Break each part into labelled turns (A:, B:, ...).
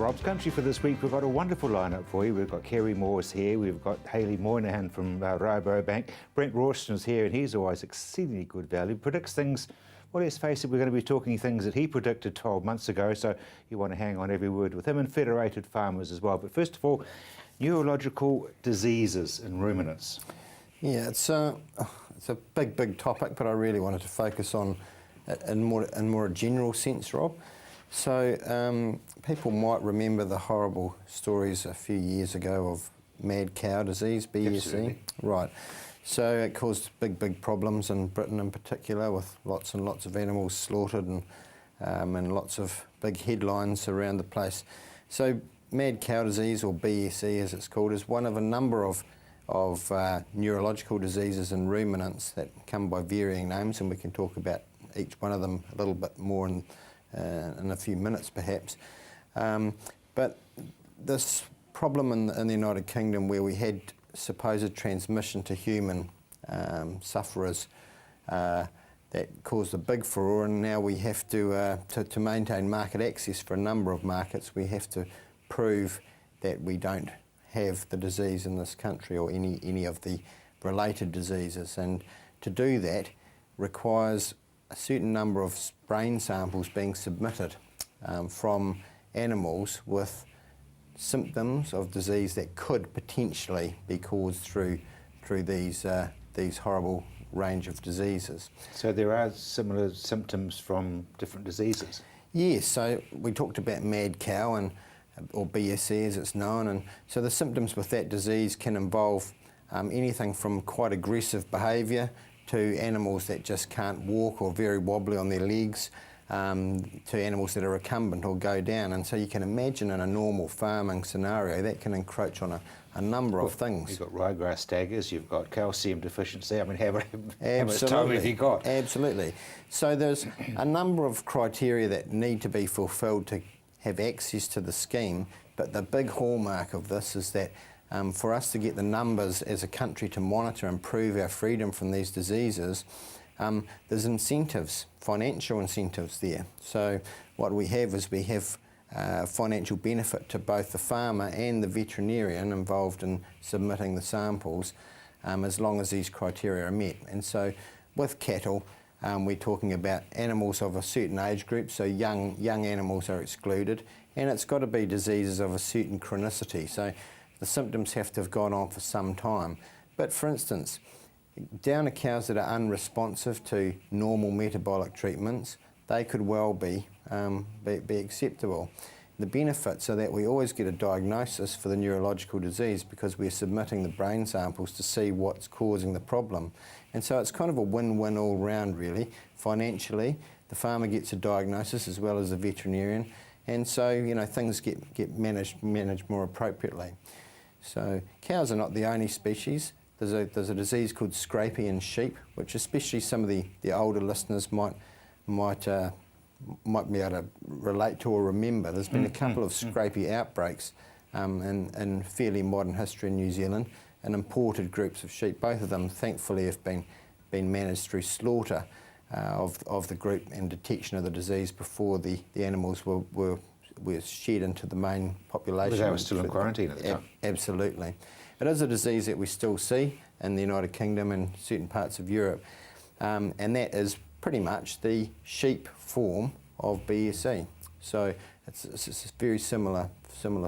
A: Rob's Country for this week. We've got a wonderful lineup for you. We've got Kerry Moore's here. We've got Hayley Moynihan from Bank. Brent Rawston's here, and he's always exceedingly good value. Predicts things. Well, let's face it, we're going to be talking things that he predicted 12 months ago, so you want to hang on every word with him, and Federated Farmers as well. But first of all, neurological diseases in ruminants.
B: Yeah, it's a big topic, but I really wanted to focus on it in more a general sense, Rob. So people might remember the horrible stories a few years ago of mad cow disease, BSE.
A: Absolutely.
B: Right. So it caused big problems in Britain in particular, with lots and lots of animals slaughtered and lots of big headlines around the place. So mad cow disease, or BSE as it's called, is one of a number of neurological diseases in ruminants that come by varying names, and we can talk about each one of them a little bit more in a few minutes perhaps. But this problem in the United Kingdom, where we had supposed transmission to human sufferers, that caused a big furore, and now we have to maintain market access for a number of markets, we have to prove that we don't have the disease in this country, or any of the related diseases. And to do that requires a certain number of brain samples being submitted from animals with symptoms of disease that could potentially be caused through these horrible range of diseases.
A: So there are similar symptoms from different diseases?
B: Yes, so we talked about mad cow, or BSE as it's known, and so the symptoms with that disease can involve anything from quite aggressive behaviour to animals that just can't walk or very wobbly on their legs, to animals that are recumbent or go down. And so you can imagine in a normal farming scenario that can encroach on a number of things.
A: You've got ryegrass staggers, you've got calcium deficiency. I mean, how much time have you got?
B: Absolutely. So there's a number of criteria that need to be fulfilled to have access to the scheme, but the big hallmark of this is that for us to get the numbers as a country to monitor and prove our freedom from these diseases, there's incentives, financial incentives there. So what we have is financial benefit to both the farmer and the veterinarian involved in submitting the samples, as long as these criteria are met. And so with cattle, we're talking about animals of a certain age group, so young animals are excluded, and it's got to be diseases of a certain chronicity. So the symptoms have to have gone on for some time. But for instance, downer cows that are unresponsive to normal metabolic treatments, they could well be acceptable. The benefits are that we always get a diagnosis for the neurological disease because we're submitting the brain samples to see what's causing the problem. And so it's kind of a win-win all round really. Financially, the farmer gets a diagnosis as well as the veterinarian, and so things get managed more appropriately. So cows are not the only species. There's a disease called scrapie in sheep, which especially some of the older listeners might be able to relate to or remember. There's been a couple of scrapie outbreaks in fairly modern history in New Zealand, and imported groups of sheep. Both of them, thankfully, have been managed through slaughter of the group and detection of the disease before the animals were shed into the main population.
A: Because they were still in quarantine at the time.
B: Absolutely. It is a disease that we still see in the United Kingdom and certain parts of Europe, and that is pretty much the sheep form of BSE. So it's very similar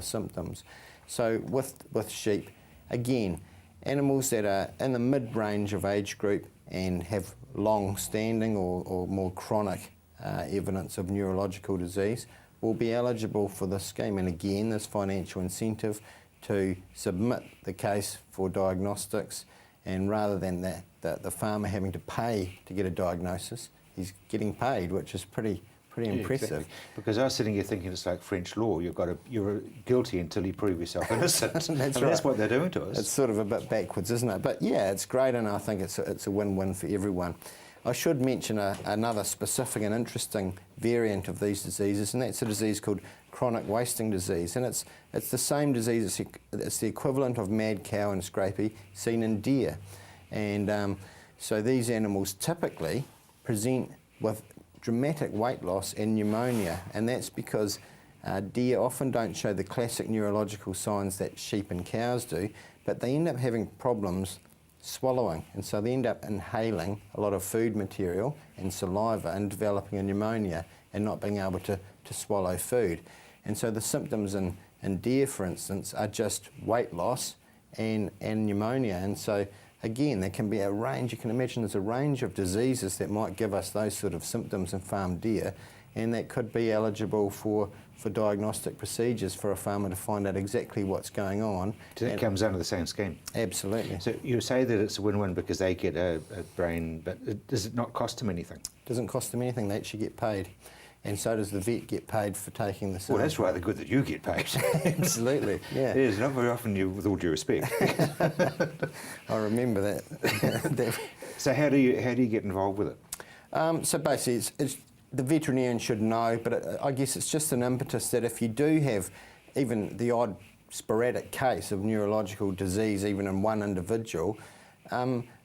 B: symptoms. So with sheep, again, animals that are in the mid-range of age group and have long-standing or more chronic evidence of neurological disease will be eligible for the scheme. And again, there's financial incentive to submit the case for diagnostics, and rather than the farmer having to pay to get a diagnosis, he's getting paid, which is pretty impressive.
A: Exactly. Because I was sitting here thinking it's like French law. You're guilty until you prove yourself innocent.
B: That's right.
A: That's what they're doing to us.
B: It's sort of a bit backwards, isn't it? But yeah, it's great, and I think it's a win-win for everyone. I should mention another specific and interesting variant of these diseases, and that's a disease called chronic wasting disease. And it's the same disease, it's the equivalent of mad cow and scrapie seen in deer. And so these animals typically present with dramatic weight loss and pneumonia, and that's because Deer often don't show the classic neurological signs that sheep and cows do, but they end up having problems swallowing, and so they end up inhaling a lot of food material and saliva and developing a pneumonia and not being able to swallow food. And so the symptoms in deer, for instance, are just weight loss and pneumonia. And so again, there can be a range, you can imagine there's a range of diseases that might give us those sort of symptoms in farm deer, and that could be eligible for diagnostic procedures for a farmer to find out exactly what's going on.
A: So that comes under the same scheme?
B: Absolutely.
A: So you say that it's a win-win because they get a brain, but does it not cost them anything?
B: It doesn't cost them anything, they actually get paid. And so does the vet get paid for taking the sample.
A: Well, that's rather good that you get paid.
B: Absolutely, yeah.
A: It is, not very often, with all due respect.
B: I remember that.
A: So how do you get involved with it?
B: So basically, it's the veterinarian should know, but I guess it's just an impetus that if you do have even the odd sporadic case of neurological disease, even in one individual,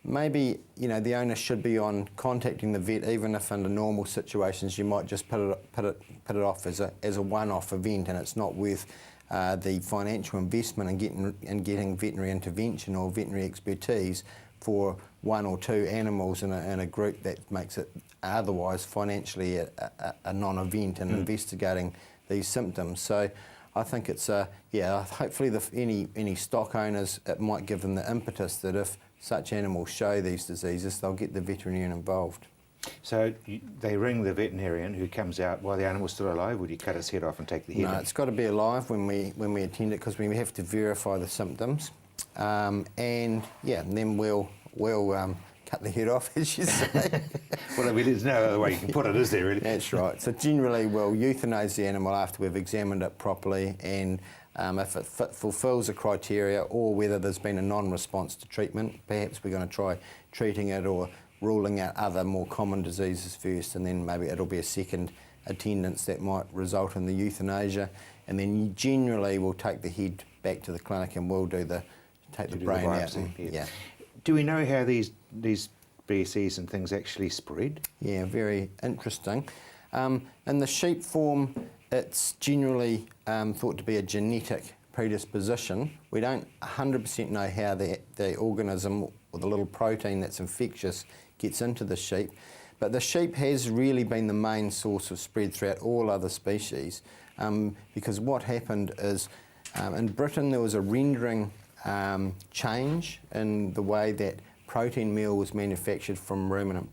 B: maybe the onus should be on contacting the vet, even if under normal situations you might just put it off as a one-off event, and it's not worth the financial investment in getting veterinary intervention or veterinary expertise for one or two animals in a group that makes it otherwise financially a non-event in investigating these symptoms. So I think it's hopefully any stock owners, it might give them the impetus that if such animals show these diseases, they'll get the veterinarian involved.
A: So they ring the veterinarian who comes out while the animal's still alive. Would you cut its head off and take the head?
B: No, it's got to be alive when we attend it, because we have to verify the symptoms, and then we'll cut the head off, as you say.
A: Well, I mean, there's no other way you can put it, is there, really?
B: That's right. So generally we'll euthanize the animal after we've examined it properly, and if it fulfills the criteria, or whether there's been a non-response to treatment, perhaps we're going to try treating it or ruling out other more common diseases first, and then maybe it'll be a second attendance that might result in the euthanasia, and then generally we'll take the head back to the clinic and we'll take the brain out. Yeah.
A: Do we know how these BSEs and things actually spread?
B: Yeah, very interesting. In the sheep form, it's generally thought to be a genetic predisposition. We don't 100% know how the organism or the little protein that's infectious gets into the sheep, but the sheep has really been the main source of spread throughout all other species, because what happened is in Britain there was a rendering change in the way that protein meal was manufactured from ruminant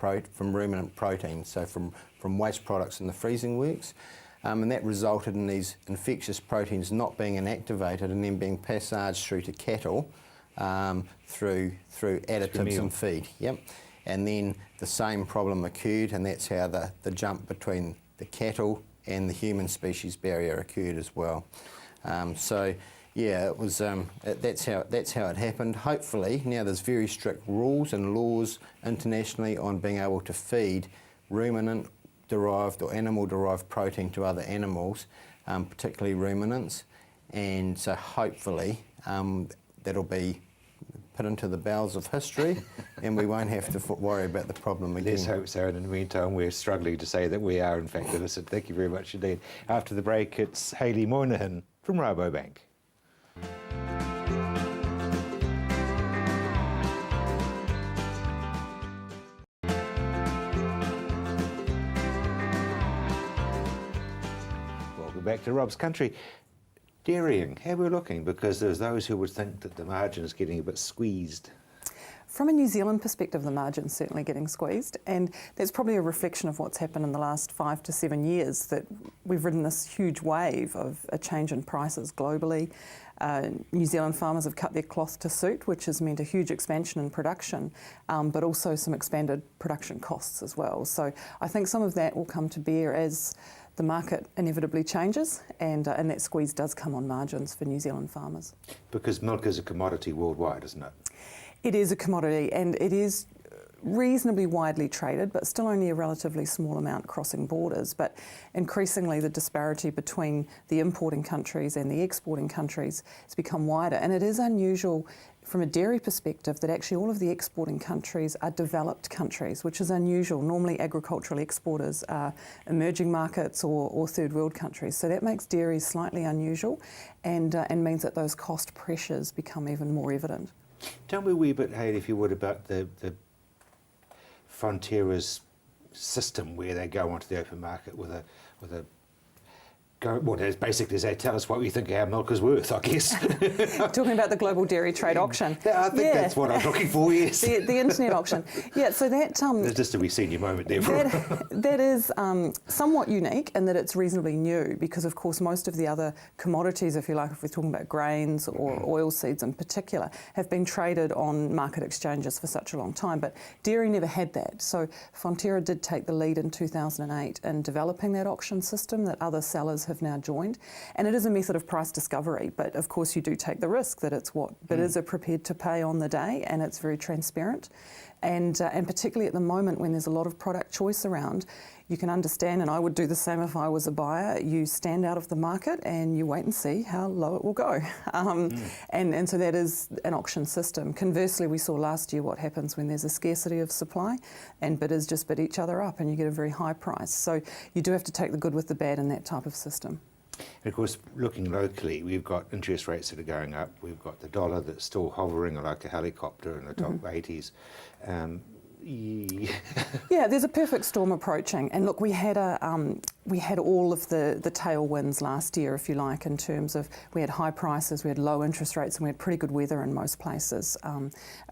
B: protein, so from waste products in the freezing works, and that resulted in these infectious proteins not being inactivated and then being passaged through to cattle through additives in feed. Yep. And then the same problem occurred, and that's how the jump between the cattle and the human species barrier occurred as well. So yeah, it was. That's how it happened. Hopefully, now there's very strict rules and laws internationally on being able to feed ruminant-derived or animal-derived protein to other animals, particularly ruminants, and so hopefully that'll be put into the bowels of history, and we won't have to worry about the problem again.
A: Let's hope so, and in the meantime we're struggling to say that we are in fact innocent. Thank you very much indeed. After the break, it's Hayley Moynihan from Rabobank. Welcome back to Rob's Country. Dairying, how are we looking? Because there's those who would think that the margin is getting a bit squeezed.
C: From a New Zealand perspective, the margin's certainly getting squeezed, and that's probably a reflection of what's happened in the last 5 to 7 years, that we've ridden this huge wave of a change in prices globally. New Zealand farmers have cut their cloth to suit, which has meant a huge expansion in production, but also some expanded production costs as well. So I think some of that will come to bear as the market inevitably changes, and that squeeze does come on margins for New Zealand farmers.
A: Because milk is a commodity worldwide, isn't it?
C: It is a commodity, and it is reasonably widely traded, but still only a relatively small amount crossing borders. But increasingly the disparity between the importing countries and the exporting countries has become wider, and it is unusual from a dairy perspective that actually all of the exporting countries are developed countries, which is unusual. Normally agricultural exporters are emerging markets or third world countries. So that makes dairy slightly unusual and means that those cost pressures become even more evident.
A: Tell me a wee bit, Hayley, if you would, about the Fonterra's system where they go onto the open market with a well, basically they tell us what we think our milk is worth, I guess.
C: Talking about the global dairy trade auction.
A: I think that's what I'm looking for, yes.
C: The internet auction. Yeah, so that...
A: There's just a wee senior moment there.
C: That is somewhat unique in that it's reasonably new because, of course, most of the other commodities, if you like, if we're talking about grains or oilseeds in particular, have been traded on market exchanges for such a long time. But dairy never had that. So Fonterra did take the lead in 2008 in developing that auction system that other sellers have now joined, and it is a method of price discovery, but of course you do take the risk that it's what bidders are prepared to pay on the day, and it's very transparent, and particularly at the moment when there's a lot of product choice around, you can understand, and I would do the same if I was a buyer, you stand out of the market and you wait and see how low it will go. And so that is an auction system. Conversely, we saw last year what happens when there's a scarcity of supply and bidders just bid each other up and you get a very high price. So you do have to take the good with the bad in that type of system.
A: And of course, looking locally, we've got interest rates that are going up. We've got the dollar that's still hovering like a helicopter in the top 80s.
C: Yeah, there's a perfect storm approaching, and look, we had all of the tailwinds last year, if you like, in terms of we had high prices, we had low interest rates, and we had pretty good weather in most places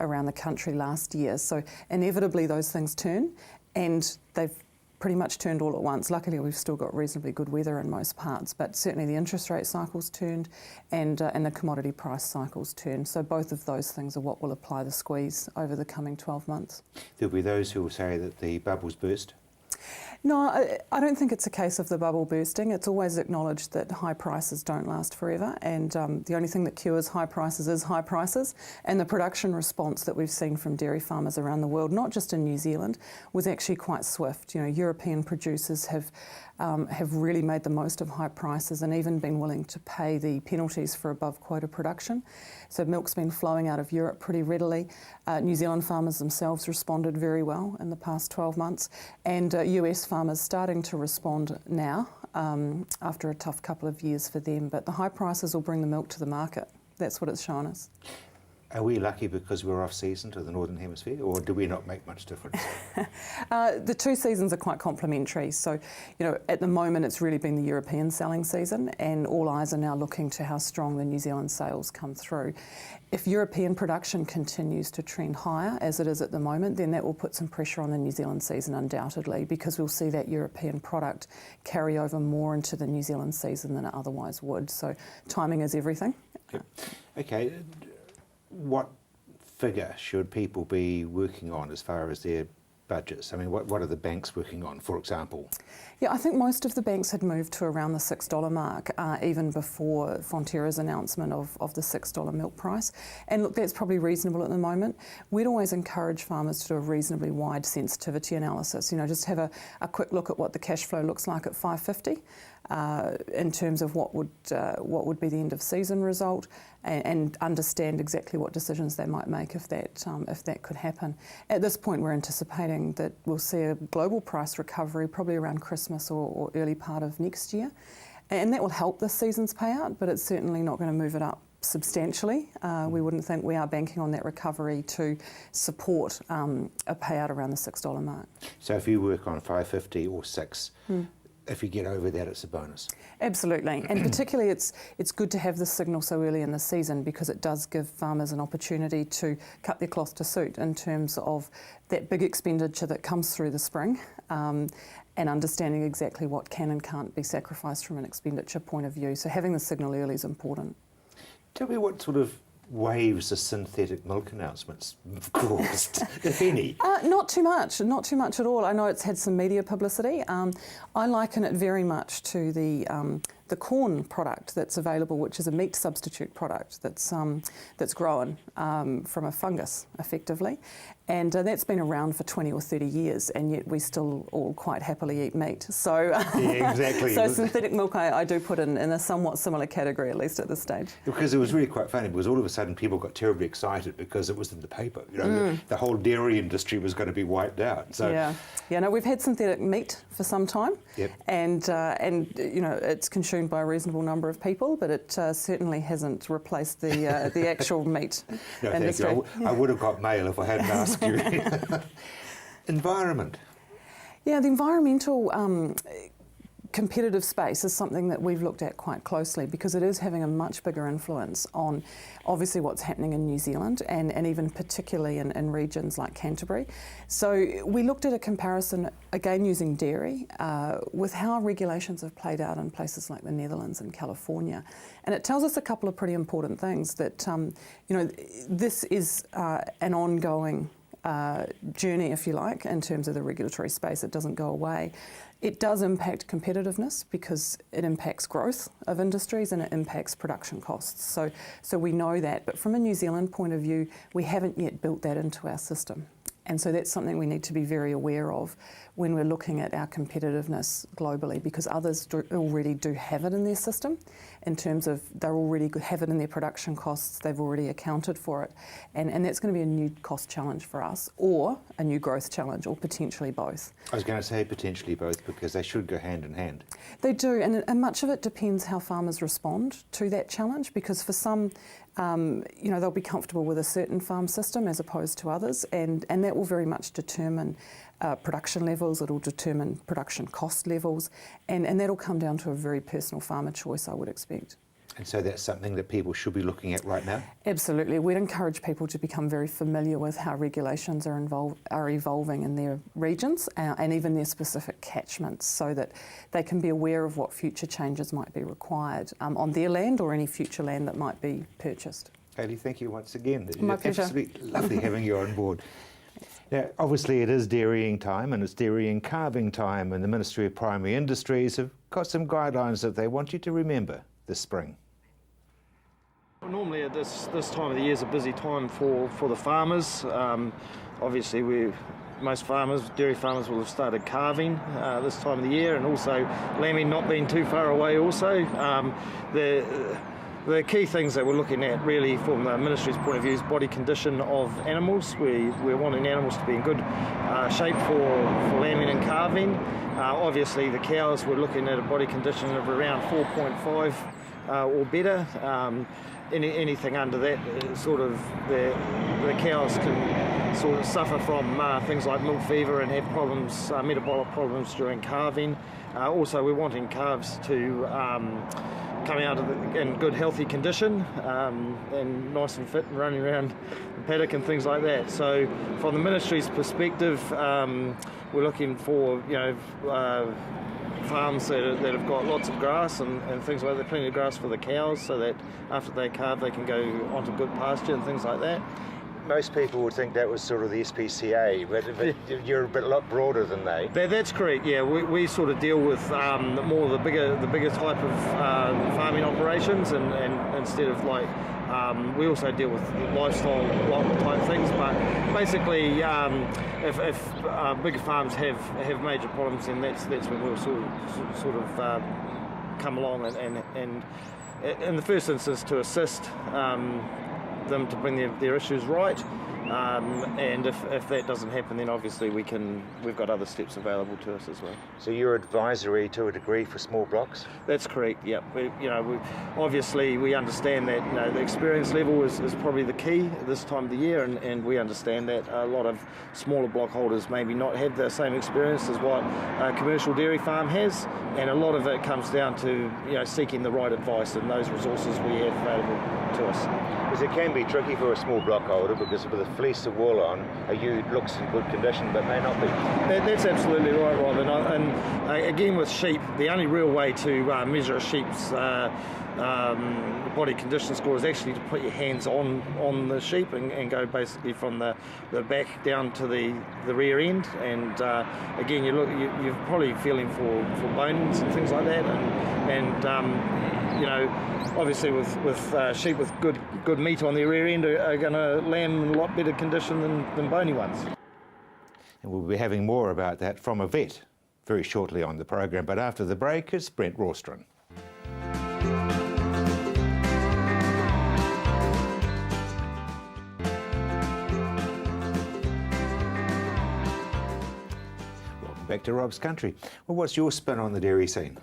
C: around the country last year. So inevitably those things turn, and they've pretty much turned all at once. Luckily, we've still got reasonably good weather in most parts, but certainly the interest rate cycles turned and the commodity price cycles turned. So both of those things are what will apply the squeeze over the coming 12 months.
A: There'll be those who will say that the bubble's burst.
C: No, I don't think it's a case of the bubble bursting. It's always acknowledged that high prices don't last forever, and the only thing that cures high prices is high prices. And the production response that we've seen from dairy farmers around the world, not just in New Zealand, was actually quite swift. You know, European producers have really made the most of high prices and even been willing to pay the penalties for above quota production. So milk's been flowing out of Europe pretty readily. New Zealand farmers themselves responded very well in the past 12 months, and US farmers starting to respond now after a tough couple of years for them. But the high prices will bring the milk to the market. That's what it's shown us.
A: Are we lucky because we're off season to the Northern Hemisphere, or do we not make much difference?
C: The two seasons are quite complementary. So, you know, at the moment it's really been the European selling season, and all eyes are now looking to how strong the New Zealand sales come through. If European production continues to trend higher, as it is at the moment, then that will put some pressure on the New Zealand season undoubtedly, because we'll see that European product carry over more into the New Zealand season than it otherwise would. So timing is everything.
A: Yep. Okay. What figure should people be working on as far as their budgets? I mean, what are the banks working on, for example?
C: Yeah, I think most of the banks had moved to around the $6 mark even before Fonterra's announcement of the $6 milk price. And look, that's probably reasonable at the moment. We'd always encourage farmers to do a reasonably wide sensitivity analysis. You know, just have a quick look at what the cash flow looks like at $5.50 in terms of what would be the end of season result, and understand exactly what decisions they might make if that could happen. At this point, we're anticipating that we'll see a global price recovery probably around Christmas or early part of next year, and that will help this season's payout, but it's certainly not going to move it up substantially. We wouldn't think. We are banking on that recovery to support a payout around the $6 mark.
A: So if you work on $5.50 or $6, if you get over that, it's a bonus.
C: Absolutely, and particularly it's good to have this signal so early in the season, because it does give farmers an opportunity to cut their cloth to suit in terms of that big expenditure that comes through the spring, and understanding exactly what can and can't be sacrificed from an expenditure point of view. So having the signal early is important.
A: Tell me what sort of waves the synthetic milk announcements have caused, if any?
C: Not too much at all. I know it's had some media publicity. I liken it very much to the the corn product that's available, which is a meat substitute product that's grown from a fungus, effectively. And that's been around for 20 or 30 years, and yet we still all quite happily eat meat. So,
A: yeah, exactly.
C: So synthetic milk I do put in a somewhat similar category, at least at this stage.
A: Because it was really quite funny, because all of a sudden people got terribly excited because it was in the paper. You know, the whole dairy industry was going to be wiped out. So
C: yeah. No, we've had synthetic meat for some time,
A: yep.
C: and you know, it's consumed by a reasonable number of people, but it certainly hasn't replaced the actual meat industry.
A: Thank you. I would have got mail if I hadn't asked you. Environment.
C: Yeah, the environmental competitive space is something that we've looked at quite closely, because it is having a much bigger influence on obviously what's happening in New Zealand and even particularly in regions like Canterbury. So we looked at a comparison, again using dairy, with how regulations have played out in places like the Netherlands and California. And it tells us a couple of pretty important things, that you know, this is an ongoing journey, if you like, in terms of the regulatory space. It doesn't go away. It does impact competitiveness, because it impacts growth of industries and it impacts production costs. So we know that, but from a New Zealand point of view, we haven't yet built that into our system. And so that's something we need to be very aware of when we're looking at our competitiveness globally, because others already do have it in their system, in terms of they're already have it in their production costs, they've already accounted for it. And that's going to be a new cost challenge for us, or a new growth challenge, or potentially both.
A: I was going to say potentially both, because they should go hand in hand.
C: They do, and much of it depends how farmers respond to that challenge, because for some, you know, they'll be comfortable with a certain farm system as opposed to others, and that will very much determine production levels, it'll determine production cost levels, and that'll come down to a very personal farmer choice, I would expect.
A: And so that's something that people should be looking at right now?
C: Absolutely. We'd encourage people to become very familiar with how regulations are evolving in their regions and even their specific catchments, so that they can be aware of what future changes might be required on their land or any future land that might be purchased.
A: Hayley, thank you once again.
C: My pleasure.
A: Absolutely lovely having you on board. Now, obviously it is dairying time, and it's dairying calving time, and the Ministry of Primary Industries have got some guidelines that they want you to remember this spring.
D: Normally at this time of the year is a busy time for the farmers. Obviously most farmers, dairy farmers, will have started calving this time of the year, and also lambing not being too far away also. The key things that we're looking at really from the Ministry's point of view is body condition of animals. We're wanting animals to be in good shape for lambing and calving. Obviously the cows, we're looking at a body condition of around 4.5 or better. Anything under that, sort of the cows can sort of suffer from things like milk fever and have problems, metabolic problems during calving. Also, we're wanting calves to come out in good healthy condition and nice and fit and running around the paddock and things like that. So from the Ministry's perspective, we're looking for, you know, farms that have got lots of grass and things like that, plenty of grass for the cows, so that after they calve they can go onto good pasture and things like that.
A: Most people would think that was sort of the SPCA, but you're a lot broader than they.
D: That's correct, yeah. We sort of deal with more the bigger type of farming operations, and instead of like, we also deal with lifestyle type things, but basically if bigger farms have major problems, then that's when we'll sort of come along and in the first instance to assist them to bring their issues right, and if that doesn't happen, then obviously we've got other steps available to us as well.
A: So you're advisory to a degree for small blocks?
D: That's correct. Yeah. Obviously we understand that, you know, the experience level is probably the key at this time of the year, and we understand that a lot of smaller block holders maybe not have the same experience as what a commercial dairy farm has, and a lot of it comes down to, you know, seeking the right advice and those resources we have available to us.
A: Because it can be tricky for a small block holder, because with the fleece of wool on, a ewe looks in good condition but may not be.
D: That's absolutely right, Rob. And again, with sheep, the only real way to measure a sheep's body condition score is actually to put your hands on the sheep and go basically from the back down to the rear end. And again, you're probably feeling for bones and things like that. And you know, obviously with sheep with good meat on their rear end are going to lamb in a lot better condition than bony ones.
A: And we'll be having more about that from a vet very shortly on the program. But after the break, it's Brent Rawstron. Back to Rob's country. Well, what's your spin on the dairy scene?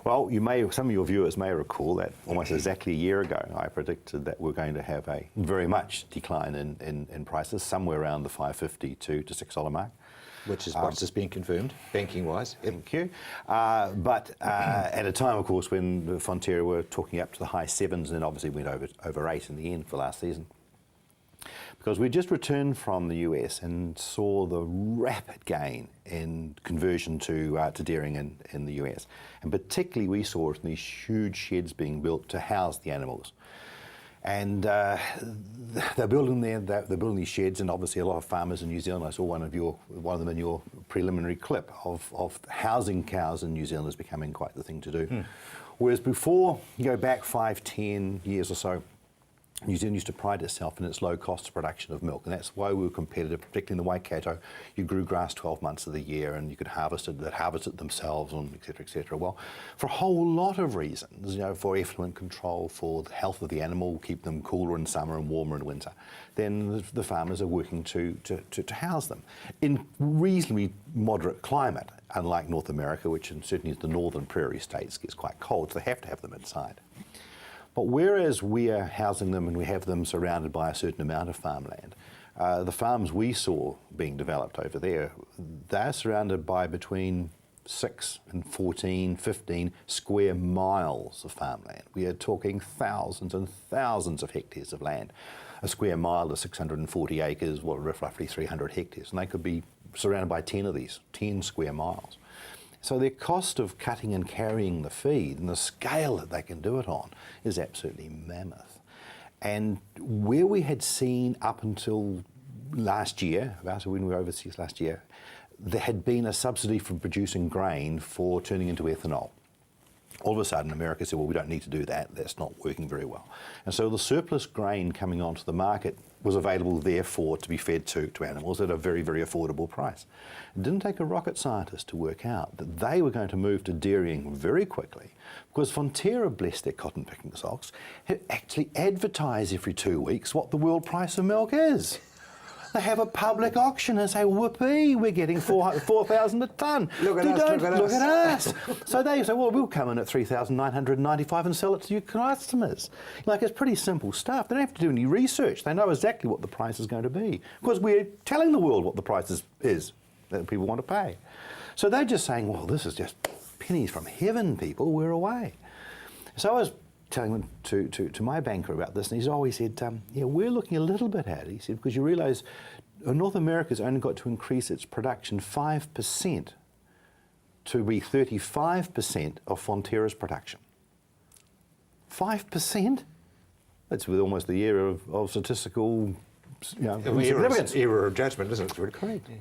E: Well, some of your viewers may recall that almost exactly a year ago, I predicted that we're going to have a very much decline in prices, somewhere around the $5.50 to $6 mark.
A: Which is what's just being confirmed, banking-wise.
E: Thank you. But at a time, of course, when Fonterra were talking up to the high sevens, and then obviously went over 8 in the end for last season. Because we just returned from the US and saw the rapid gain in conversion to dairying in the US. And particularly we saw it in these huge sheds being built to house the animals. And they're building these sheds, and obviously a lot of farmers in New Zealand, I saw one of them in your preliminary clip, of housing cows in New Zealand is becoming quite the thing to do. Whereas before, you go back 5-10 years or so, New Zealand used to pride itself in its low cost of production of milk, and that's why we were competitive, particularly in the Waikato. You grew grass 12 months of the year, and you could harvest it themselves, and et cetera, et cetera. Well, for a whole lot of reasons, for effluent control, for the health of the animal, keep them cooler in summer and warmer in winter, then the farmers are working to house them in reasonably moderate climate, unlike North America, which certainly the northern prairie states gets quite cold, so they have to have them inside. But whereas we are housing them and we have them surrounded by a certain amount of farmland, the farms we saw being developed over there, they're surrounded by between 6 and 14, 15 square miles of farmland. We are talking thousands and thousands of hectares of land. A square mile is 640 acres, roughly 300 hectares, and they could be surrounded by 10 of these, 10 square miles. So their cost of cutting and carrying the feed and the scale that they can do it on is absolutely mammoth. And where we had seen up until last year, about when we were overseas last year, there had been a subsidy for producing grain for turning into ethanol. All of a sudden, America said, well, we don't need to do that. That's not working very well. And so the surplus grain coming onto the market was available, therefore, to be fed to animals at a very, very affordable price. It didn't take a rocket scientist to work out that they were going to move to dairying very quickly, because Fonterra, bless their cotton-picking socks, had actually advertised every 2 weeks what the world price of milk is. They have a public auction and say, whoopee, we're getting 4,000 a tonne.
A: Look at us.
E: So they say, well, we'll come in at 3,995 and sell it to your customers. Like, it's pretty simple stuff. They don't have to do any research. They know exactly what the price is going to be, because we're telling the world what the price is that people want to pay. So they're just saying, well, this is just pennies from heaven, people, we're away. So I was telling them to my banker about this, and he's always said, yeah, we're looking a little bit at it. He said, because you realise North America's only got to increase its production 5% to be 35% of Fonterra's production. 5%? That's with almost the year of statistical significance.
A: Era of judgment, isn't it? It's correct. Yeah.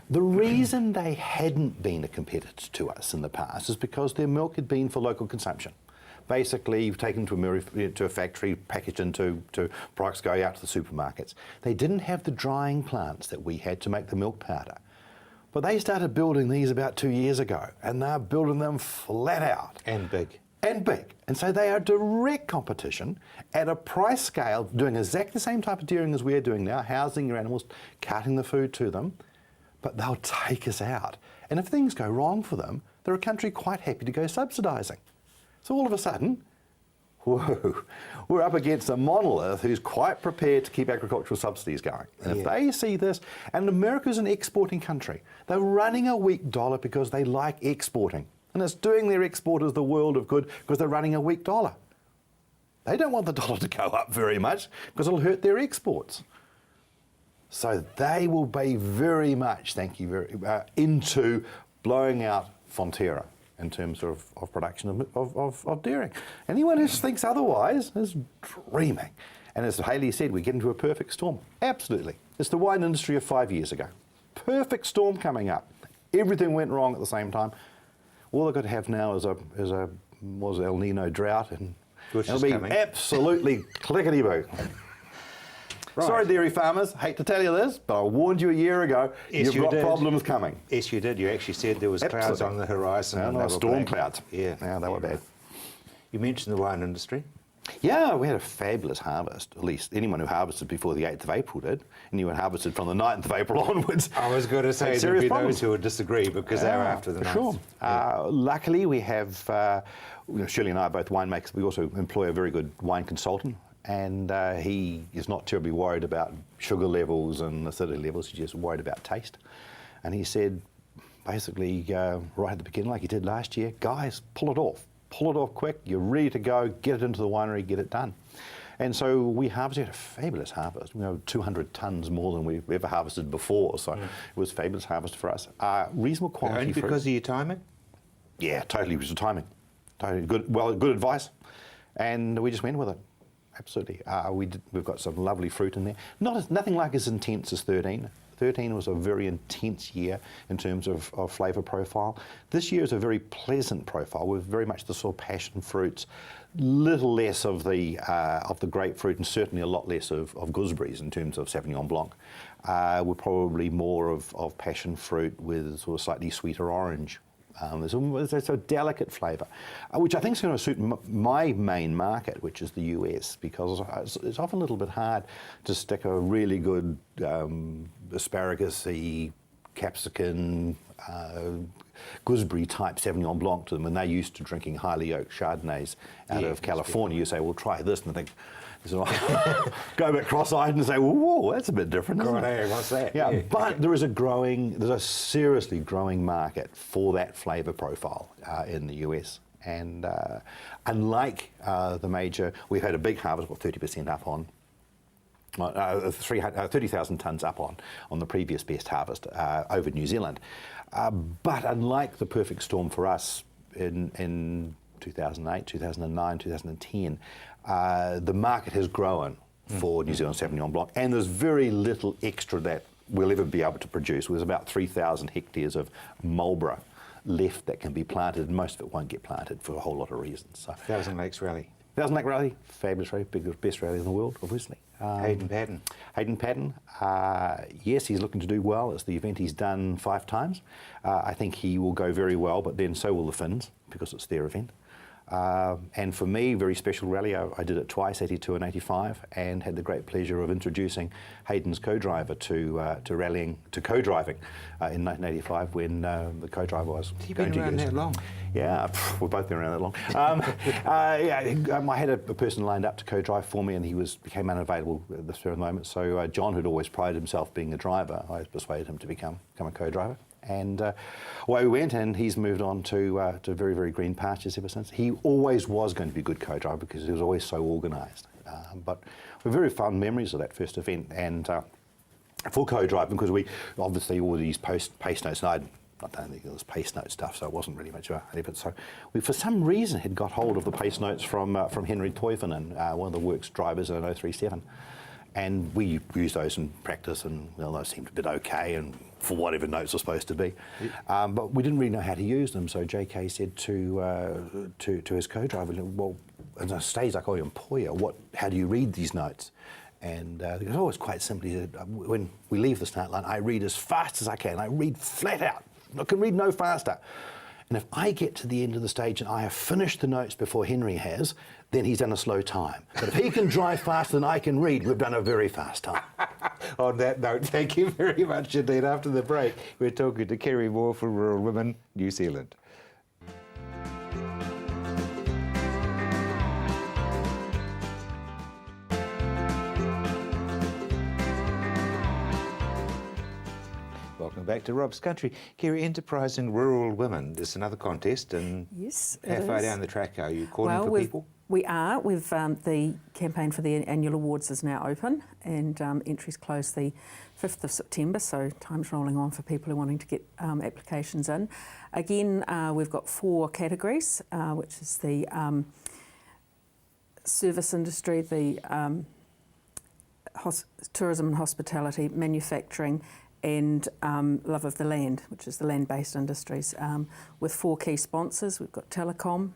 E: The reason they hadn't been a competitor to us in the past is because their milk had been for local consumption. Basically, taken to a factory, packaged into products going out to the supermarkets. They didn't have the drying plants that we had to make the milk powder. But they started building these about 2 years ago, and they're building them flat out.
A: And big.
E: And big. And so they are direct competition at a price scale, doing exactly the same type of dairying as we're doing now, housing your animals, cutting the food to them, but they'll take us out. And if things go wrong for them, they're a country quite happy to go subsidising. So all of a sudden, whoa, we're up against a monolith who's quite prepared to keep agricultural subsidies going. And if they see this, and America's an exporting country, they're running a weak dollar because they like exporting. And it's doing their exporters the world of good because they're running a weak dollar. They don't want the dollar to go up very much because it'll hurt their exports. So they will be very much, into blowing out Fonterra in terms of production of dairying. Anyone who thinks otherwise is dreaming. And as Hayley said, we get into a perfect storm. Absolutely. It's the wine industry of 5 years ago. Perfect storm coming up. Everything went wrong at the same time. All they've got to have now is a El Nino drought, and it'll be absolutely clickety-boo. Right. Sorry, dairy farmers, hate to tell you this, but I warned you a year ago, you've got problems coming.
A: Yes, you did. You actually said there was clouds on the horizon.
E: And they were storm clouds.
A: Yeah.
E: Yeah, they were bad.
A: You mentioned the wine industry.
E: Yeah, we had a fabulous harvest. At least anyone who harvested before the 8th of April did. Anyone who harvested from the 9th of April onwards.
A: I was going to say there'd be those who would disagree because they were after the 9th.
E: Sure. Yeah. Luckily, we have, Shirley and I are both winemakers. We also employ a very good wine consultant. And he is not terribly worried about sugar levels and acidity levels. He's just worried about taste. And he said, basically, right at the beginning, like he did last year, guys, pull it off. Pull it off quick. You're ready to go. Get it into the winery. Get it done. And so we harvested a fabulous harvest. 200 tonnes more than we've ever harvested before. So it was a fabulous harvest for us. Reasonable quality.
A: Only because of your timing?
E: Yeah, totally. It was the timing. Totally good. Well, good advice. And we just went with it. Absolutely. We've got some lovely fruit in there. Nothing like as intense as 13. 13 was a very intense year in terms of flavour profile. This year is a very pleasant profile with very much the sort of passion fruits, little less of the grapefruit, and certainly a lot less of gooseberries in terms of Sauvignon Blanc. We're probably more of passion fruit with sort of slightly sweeter orange. There's a delicate flavour, which I think is going to suit my main market, which is the US, because it's often a little bit hard to stick a really good asparagus-y, capsicum, gooseberry type Sauvignon Blanc to them, and they're used to drinking highly oaked Chardonnays out of California. You say, well, try this, and they think, so go a bit cross-eyed and say, well, whoa, that's a bit different, isn't it?
A: What's that?
E: Yeah, but there's a seriously growing market for that flavour profile in the US. And unlike the major, we've had a big harvest, 30% up on, 30,000 tonnes up on the previous best harvest over New Zealand. But unlike the perfect storm for us in 2008, 2009, 2010, the market has grown for New Zealand Sauvignon Blanc, and there's very little extra that we'll ever be able to produce. There's about 3,000 hectares of Marlborough left that can be planted, and most of it won't get planted for a whole lot of reasons. So,
A: Thousand Lakes Rally.
E: Thousand Lake Rally, fabulous rally, best rally in the world, obviously.
A: Hayden Paddon.
E: Hayden Paddon, yes, he's looking to do well. It's the event he's done 5 times. I think he will go very well, but then so will the Finns, because it's their event. And for me, very special rally. I did it twice, 82 and 85, and had the great pleasure of introducing Hayden's co-driver to co-driving in 1985 when the co-driver was.
A: You've been around that long?
E: Yeah, we've both been around that long. I had a person lined up to co-drive for me, and he became unavailable at the spur of the moment. So John, who'd always prided himself being a driver, I persuaded him to become a co-driver. And away we went, and he's moved on to very, very green pastures ever since. He always was going to be a good co-driver because he was always so organised. But we're very fond memories of that first event, and for co-driving, because we obviously all these pace notes, and I don't think it was pace note stuff, so it wasn't really much of any of it. So we, for some reason, had got hold of the pace notes from Henry Toivonen, one of the works drivers in an 037. And we used those in practice, and those seemed a bit okay, and for whatever notes were supposed to be. But we didn't really know how to use them, so JK said to his co-driver, well, as a stage like, oh, Empoya, how do you read these notes? And he goes, oh, it's quite simple. He said, when we leave the start line, I read as fast as I can. I read flat out. I can read no faster. And if I get to the end of the stage and I have finished the notes before Henry has, then he's done a slow time. But if he can drive faster than I can read, we've done a very fast time.
A: On that note, thank you very much indeed. After the break, we're talking to Kerry Moore from Rural Women, New Zealand. Welcome back to Rob's Country. Kerry, Enterprising Rural Women. There's another contest, and
C: yes,
A: how far down the track are you calling for people?
F: We are. We've the campaign for the annual awards is now open, and entries close the 5th of September, so time's rolling on for people who are wanting to get applications in. Again, we've got 4 categories, which is the service industry, the tourism and hospitality, manufacturing, and love of the land, which is the land-based industries, with 4 key sponsors. We've got Telecom,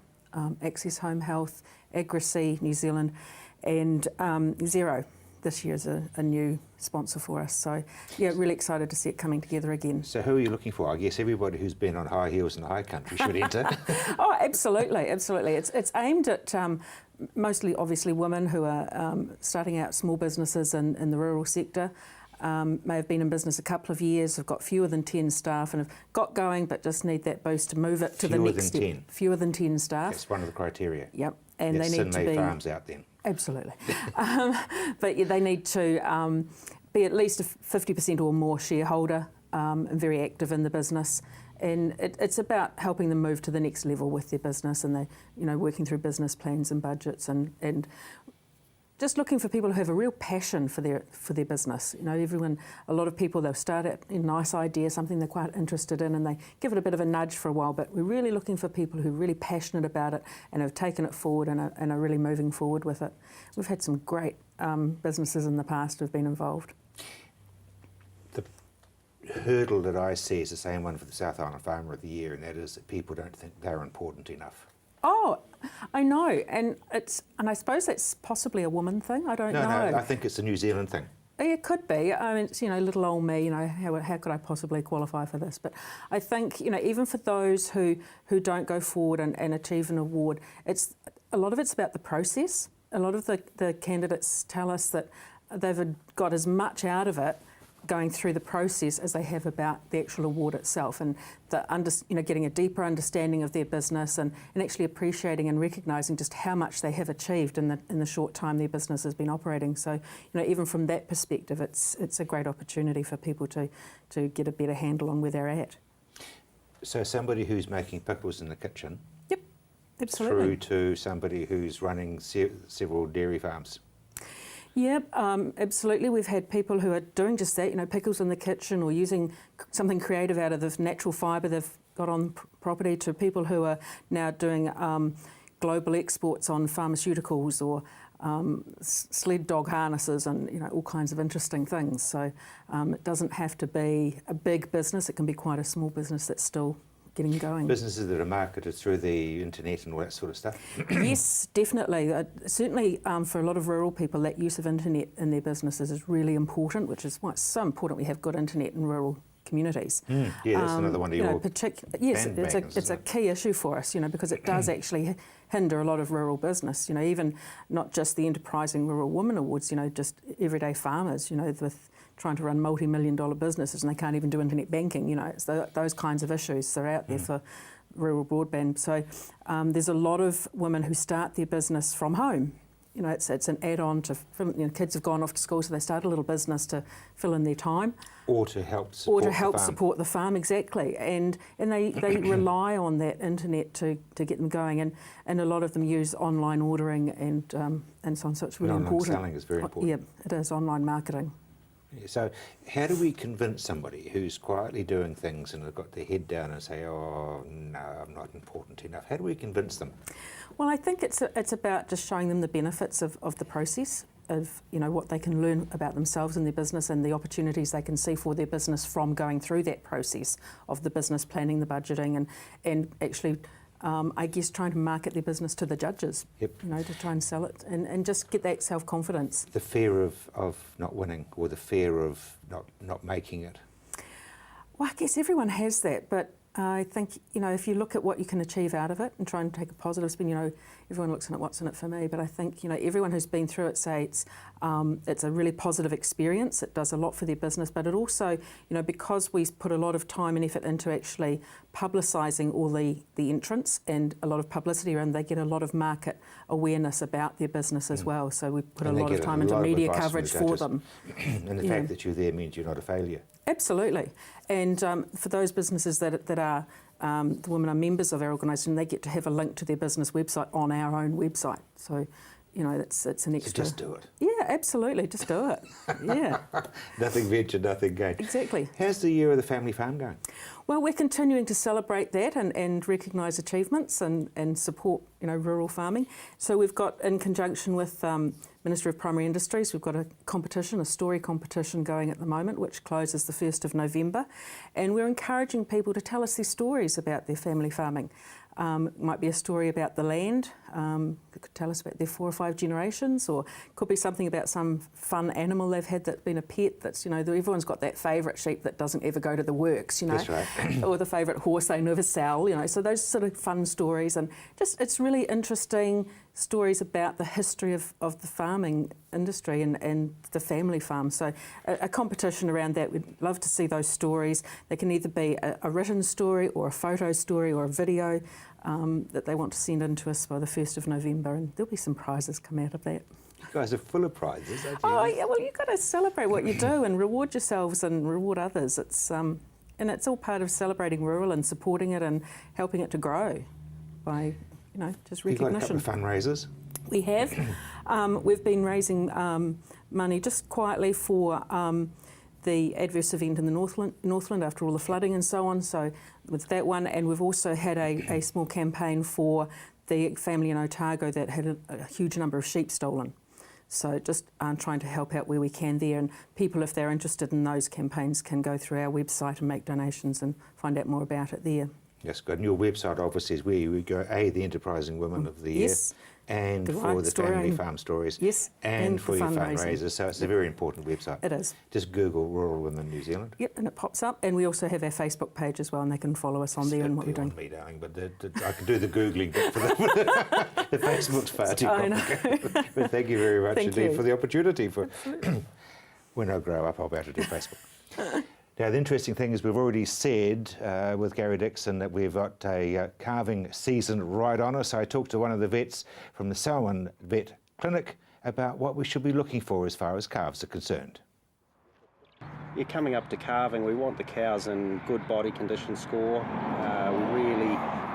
F: Access Home Health, Agrasea New Zealand, and Xero. This year is a new sponsor for us. So, yeah, really excited to see it coming together again.
A: So who are you looking for? I guess everybody who's been on high heels in the high country should enter.
F: Oh, absolutely, absolutely. It's aimed at mostly, obviously, women who are starting out small businesses in the rural sector. May have been in business a couple of years, have got fewer than 10 staff and have got going but just need that boost to move it to the next step.
A: 10.
F: Fewer than 10 staff.
A: That's one of the criteria.
F: Yep, and
A: That's
F: they need to
A: Sydney
F: be...
A: Farms out then.
F: Absolutely. But yeah, they need to be at least a 50% or more shareholder and very active in the business. And it's about helping them move to the next level with their business, and they, working through business plans and budgets, and just looking for people who have a real passion for their business. A lot of people, they'll start at a nice idea, something they're quite interested in, and they give it a bit of a nudge for a while, but we're really looking for people who are really passionate about it and have taken it forward and are really moving forward with it. We've had some great businesses in the past who've been involved.
A: The hurdle that I see is the same one for the South Island Farmer of the Year, and that is that people don't think they're important enough.
F: Oh, I know, and I suppose that's possibly a woman thing. I don't know.
A: No, I think it's a New Zealand thing.
F: It could be. I mean, it's, little old me, how could I possibly qualify for this? But I think, even for those who don't go forward and achieve an award, a lot of it's about the process. A lot of the candidates tell us that they've got as much out of it going through the process as they have about the actual award itself, and getting a deeper understanding of their business and actually appreciating and recognising just how much they have achieved in the short time their business has been operating. So, even from that perspective, it's a great opportunity for people to get a better handle on where they're at.
A: So somebody who's making pickles in the kitchen,
F: yep, absolutely,
A: through to somebody who's running several dairy farms.
F: Yeah, absolutely. We've had people who are doing just that, pickles in the kitchen or using something creative out of the natural fibre they've got on property, to people who are now doing global exports on pharmaceuticals or sled dog harnesses and, all kinds of interesting things. So it doesn't have to be a big business. It can be quite a small business that's still getting going.
A: Businesses that are marketed through the internet and all that sort of stuff?
F: Yes, definitely. Certainly for a lot of rural people, that use of internet in their businesses is really important, which is why it's so important we have good internet in rural communities.
A: Yeah, that's another one of your
F: yes, it's a key issue for us, because it does actually hinder a lot of rural business, even not just the Enterprising Rural Women Awards, just everyday farmers, with trying to run multi-million-dollar businesses and they can't even do internet banking, it's those kinds of issues that are out there for rural broadband. So there's a lot of women who start their business from home. It's an add-on to, kids have gone off to school, so they start a little business to fill in their time.
A: Or to help support
F: the farm, exactly. And they rely on that internet to get them going. And a lot of them use online ordering and so on, so it's really important.
A: Online selling is very important.
F: Yeah, it is, online marketing.
A: So how do we convince somebody who's quietly doing things and have got their head down and say, oh, no, I'm not important enough? How do we convince them?
F: Well, I think it's about just showing them the benefits of the process, of what they can learn about themselves and their business and the opportunities they can see for their business from going through that process of the business planning, the budgeting, and actually I guess trying to market their business to the judges,
A: yep.
F: To try and sell it and just get that self-confidence.
A: The fear of not winning, or the fear of not making it.
F: Well, I guess everyone has that, but I think, if you look at what you can achieve out of it and try and take a positive spin, everyone looks at what's in it for me, but I think, everyone who's been through it say it's a really positive experience. It does a lot for their business, but it also, because we put a lot of time and effort into actually publicising all the entrants and a lot of publicity around, they get a lot of market awareness about their business as well. So we put a lot of time into media coverage for them.
A: And the fact that you're there means you're not a failure.
F: Absolutely. And for those businesses that are the women are members of our organisation, they get to have a link to their business website on our own website. So, you know, it's an extra.
A: So just do it.
F: Yeah, absolutely, just do it. Yeah.
A: Nothing ventured, nothing gained.
F: Exactly.
A: How's the year of the family farm going?
F: Well, we're continuing to celebrate that and recognise achievements and support, you know, rural farming. So we've got, in conjunction with Ministry of Primary Industries, we've got a competition, a story competition going at the moment, which closes the 1st of November. And we're encouraging people to tell us their stories about their family farming. It might be a story about the land, it could tell us about their 4 or 5 generations, or it could be something about some fun animal they've had that's been a pet that's, you know, everyone's got that favourite sheep that doesn't ever go to the works, you know.
A: That's right.
F: Or the favourite horse they never sell, you know. So those sort of fun stories, and just it's really interesting stories about the history of the farming industry and the family farm. So a competition around that, we'd love to see those stories. They can either be a written story or a photo story or a video that they want to send in to us by the 1st of November, and there'll be some prizes come out of that.
A: You guys are full of prizes, aren't you?
F: Oh yeah, well, you've got to celebrate what you do and reward yourselves and reward others. It's and it's all part of celebrating rural and supporting it and helping it to grow by, you know, just
A: You've got a
F: recognition.
A: couple of fundraisers.
F: We have. We've been raising money just quietly for the adverse event in the Northland after all the flooding and so on. So with that one, and we've also had a small campaign for the family in Otago that had a huge number of sheep stolen. So just trying to help out where we can there, and people, if they're interested in those campaigns, can go through our website and make donations and find out more about it there.
A: Yes, good. And your website obviously is where you would go, the Enterprising Women of the Year,
F: Yes.
A: and
F: The
A: for
F: right
A: the
F: story.
A: family farm stories,
F: Yes,
A: and for
F: the
A: your
F: fundraising.
A: fundraisers. So it's a very important website.
F: It is.
A: Just Google Rural Women New Zealand.
F: Yep, and it pops up. And we also have our Facebook page as well, and they can follow us on there and what we're doing.
A: Me, darling, but I can do the Googling bit for them. The Facebook's far too
F: I know.
A: complicated. But thank you very much
F: Thank
A: indeed
F: you.
A: for the opportunity. For when I grow up, I'll be able to do Facebook. Now, the interesting thing is we've already said with Gary Dixon that we've got a calving season right on us. I talked to one of the vets from the Selwyn Vet Clinic about what we should be looking for as far as calves are concerned.
G: You're coming up to calving, we want the cows in good body condition score.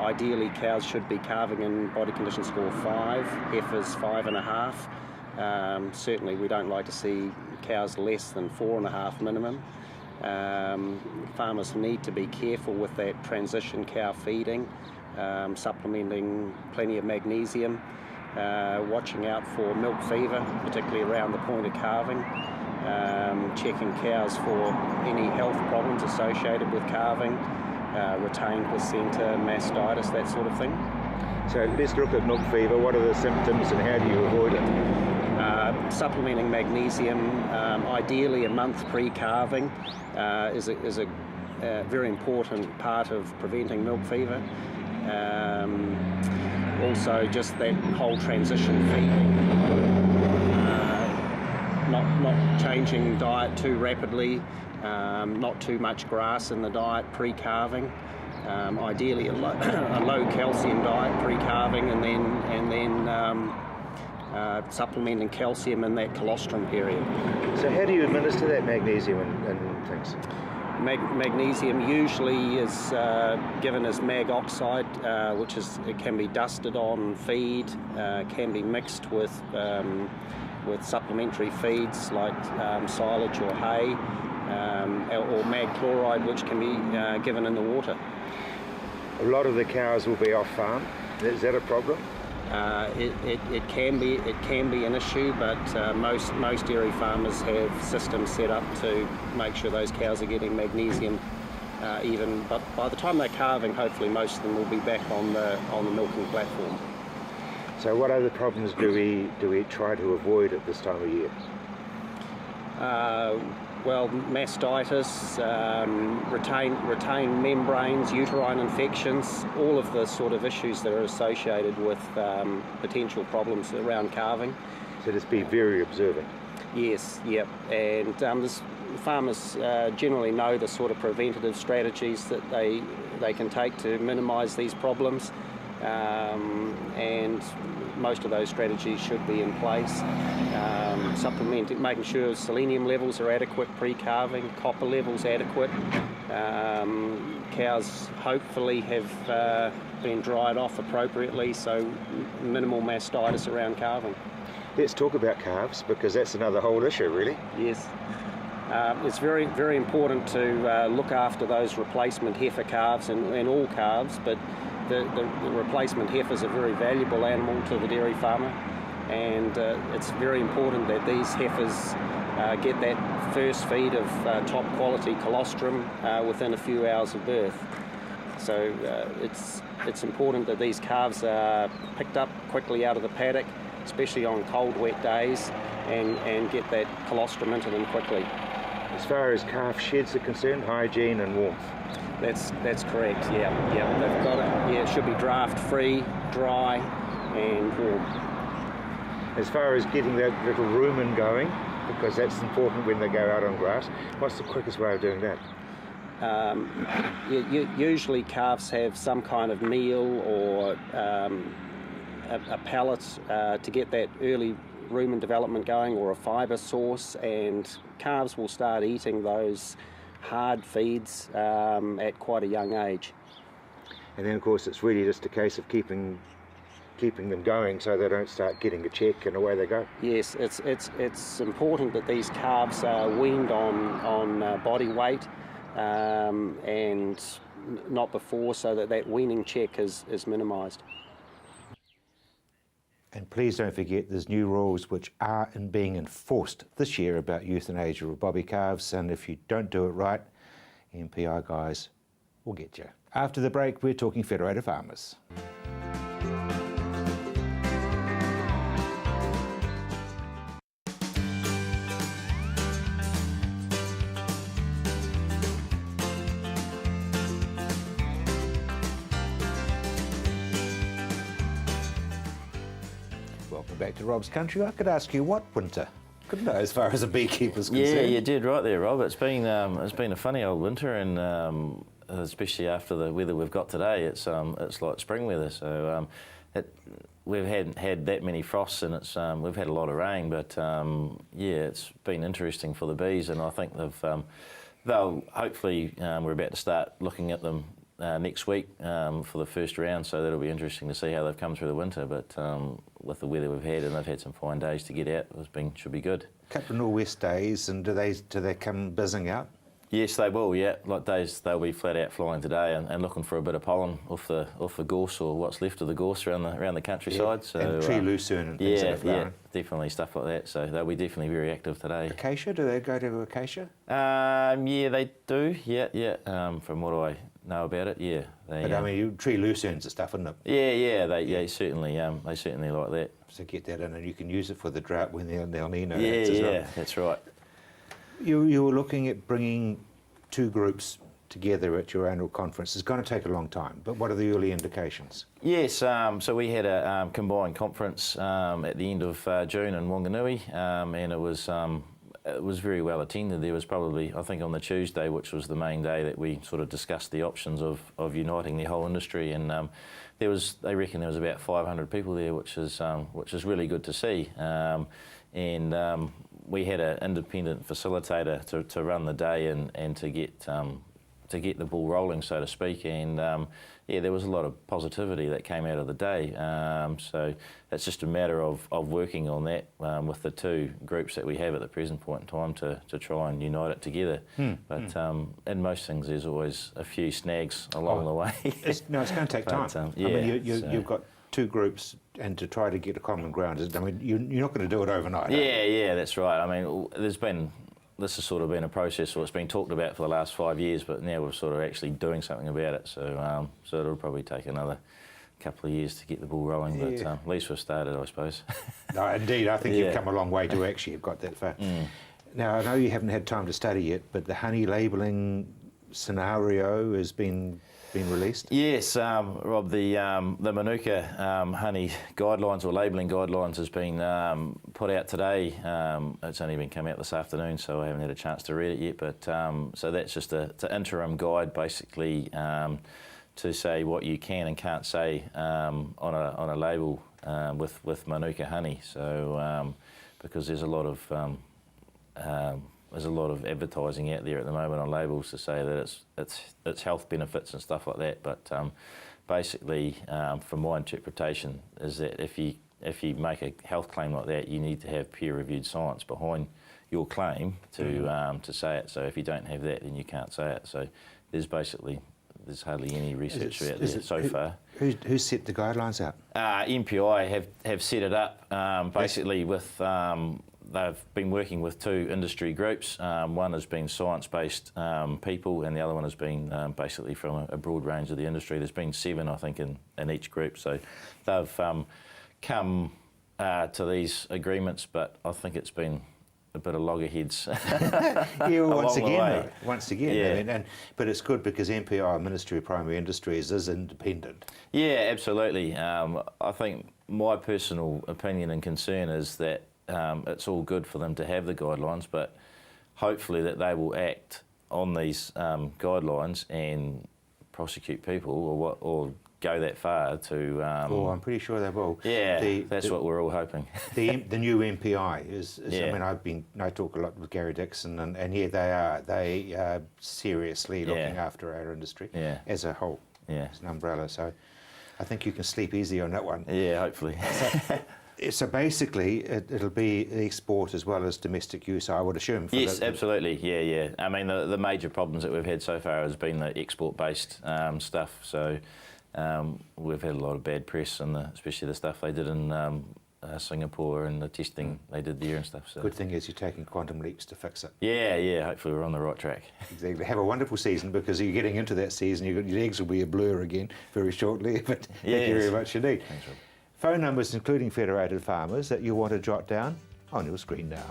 G: Ideally, cows should be calving in body condition score 5, heifers 5.5. Certainly we don't like to see cows less than 4.5 minimum. Farmers need to be careful with that transition cow feeding, supplementing plenty of magnesium, watching out for milk fever, particularly around the point of calving, checking cows for any health problems associated with calving, retained placenta, mastitis, that sort of thing.
A: So let's look at milk fever. What are the symptoms and how do you avoid it?
G: Supplementing magnesium, ideally a month pre-calving, is a very important part of preventing milk fever. Also, just that whole transition feeding, not changing diet too rapidly, not too much grass in the diet pre-calving. Ideally, a low calcium diet pre-calving, and then supplementing calcium in that colostrum period.
A: So how do you administer that magnesium and things?
G: Magnesium usually is given as mag oxide, which it can be dusted on feed, can be mixed with supplementary feeds like silage or hay, or mag chloride, which can be given in the water.
A: A lot of the cows will be off farm. Is that a problem?
G: It can be an issue, but most dairy farmers have systems set up to make sure those cows are getting magnesium. But by the time they're calving, hopefully most of them will be back on the milking platform.
A: So what other problems do we try to avoid at this time of year?
G: Well, mastitis, retained membranes, uterine infections, all of the sort of issues that are associated with potential problems around calving.
A: So just be very observant.
G: Yes, yep. And farmers generally know the sort of preventative strategies that they can take to minimise these problems. and most of those strategies should be in place. Supplementing, making sure selenium levels are adequate pre-calving, copper levels adequate. Cows hopefully have been dried off appropriately, so minimal mastitis around calving.
A: Let's talk about calves, because that's another whole issue, really.
G: Yes. It's very, very important to look after those replacement heifer calves and all calves, but the replacement heifers are a very valuable animal to the dairy farmer, and it's very important that these heifers get that first feed of top quality colostrum within a few hours of birth. So it's important that these calves are picked up quickly out of the paddock, especially on cold, wet days, and get that colostrum into them quickly.
A: As far as calf sheds are concerned, hygiene and warmth.
G: That's correct. Yeah. They've got it. Yeah, it should be draft free, dry, and warm.
A: As far as getting that little rumen going, because that's important when they go out on grass, what's the quickest way of doing that?
G: Usually calves have some kind of meal or a pellet to get that early rumen development going, or a fibre source, and calves will start eating those hard feeds at quite a young age.
A: And then, of course, it's really just a case of keeping them going so they don't start getting a check and away they go.
G: Yes, it's important that these calves are weaned on body weight and not before, so that weaning check is minimised.
A: And please don't forget there's new rules which are being enforced this year about euthanasia of bobby calves, and if you don't do it right, MPI guys will get you. After the break, we're talking Federated Farmers. Welcome back to Rob's Country. I could ask you what winter, couldn't I, as far as a beekeeper's concerned?
H: Yeah, you did right there, Rob. It's been a funny old winter, and especially after the weather we've got today, it's like spring weather. So we've had that many frosts, and we've had a lot of rain. But yeah, it's been interesting for the bees, and I think they'll hopefully we're about to start looking at them next week for the first round. So that'll be interesting to see how they've come through the winter. But with the weather we've had, and they've had some fine days to get out, should be good.
A: Couple of nor'west days, and do they come buzzing out?
H: Yes, they will. Yeah, like days they'll be flat out flying today and looking for a bit of pollen off the gorse, or what's left of the gorse around the countryside.
A: Yeah.
H: So
A: and tree lucerne and things like that.
H: Yeah, definitely stuff like that. So they'll be definitely very active today.
A: Acacia? Do they go to acacia?
H: Yeah, they do. Yeah. From what I know about it, yeah.
A: But I mean, tree lucernes and stuff, isn't it?
H: Yeah. They certainly like that.
A: So get that in, and you can use it for the drought when they'll Nino.
H: Yeah, that's right.
A: You were looking at bringing two groups together at your annual conference. It's going to take a long time, but what are the early indications?
H: Yes, so we had a combined conference at the end of June in Wanganui, and it was very well attended. There was probably, I think on the Tuesday, which was the main day, that we sort of discussed the options of uniting the whole industry, and they reckon there was about 500 people there, which is really good to see. And we had an independent facilitator to run the day and to get the ball rolling, so to speak. And there was a lot of positivity that came out of the day. So it's just a matter of working on that with the two groups that we have at the present point in time to try and unite it together. But in most things, there's always a few snags along the way.
A: It's going to take time.
H: Yeah,
A: I mean, you've got two groups, and to try to get a common ground, I mean, you're not going to do it overnight.
H: Yeah, that's right. I mean, this has sort of been a process, or it's been talked about for the last 5 years, but now we're sort of actually doing something about it. So it'll probably take another couple of years to get the ball rolling, but at least we've started, I suppose.
A: No, indeed, I think you've come a long way to actually have got that far. Now, I know you haven't had time to study it, but the honey labelling scenario has been released? Yes,
H: Rob, the Manuka honey guidelines, or labelling guidelines, has been put out today. It's only been come out this afternoon, so I haven't had a chance to read it yet. But so that's just an interim guide, basically, to say what you can and can't say on a label with Manuka honey. So because there's a lot of advertising out there at the moment on labels to say that it's health benefits and stuff like that. But basically, from my interpretation, is that if you make a health claim like that, you need to have peer-reviewed science behind your claim to say it. So if you don't have that, then you can't say it. So there's hardly any research out there so far.
A: Who set the guidelines out?
H: MPI have set it up basically with. They've been working with two industry groups. One has been science-based people, and the other one has been basically from a broad range of the industry. There's been 7, I think, in each group. So they've come to these agreements, but I think it's been a bit of loggerheads.
A: Yeah, well, once again.
H: Yeah.
A: I mean, but it's good because MPI, Ministry of Primary Industries, is independent.
H: Yeah, absolutely. I think my personal opinion and concern is that it's all good for them to have the guidelines, but hopefully that they will act on these guidelines and prosecute people or go that far to...
A: I'm pretty sure they will.
H: Yeah, that's what we're all hoping.
A: The new MPI is
H: Yeah.
A: I mean, I talk a lot with Gary Dixon, and yeah, they are seriously looking after our industry as a whole, as an umbrella. So I think you can sleep easy on that one.
H: Yeah, hopefully.
A: So basically, it'll be export as well as domestic use, I would assume.
H: Yes, absolutely. Yeah. I mean, the major problems that we've had so far has been the export-based stuff. So we've had a lot of bad press, and especially the stuff they did in Singapore and the testing they did there and stuff. So.
A: Good thing is you're taking quantum leaps to fix it.
H: Yeah. Hopefully we're on the right track.
A: Exactly. Have a wonderful season, because you're getting into that season. Your legs will be a blur again very shortly. But thank you very much indeed.
H: Thanks, Rob.
A: Phone numbers, including Federated Farmers, that you want to jot down on your screen now.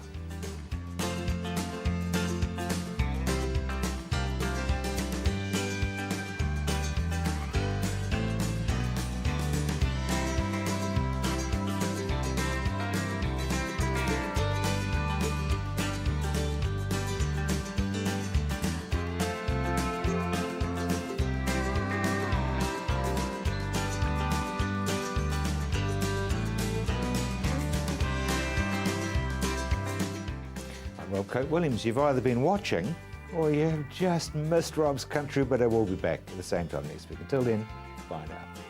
A: Well, Coat Williams, you've either been watching or you have just missed Rob's country, but I will be back at the same time next week. Until then, bye now.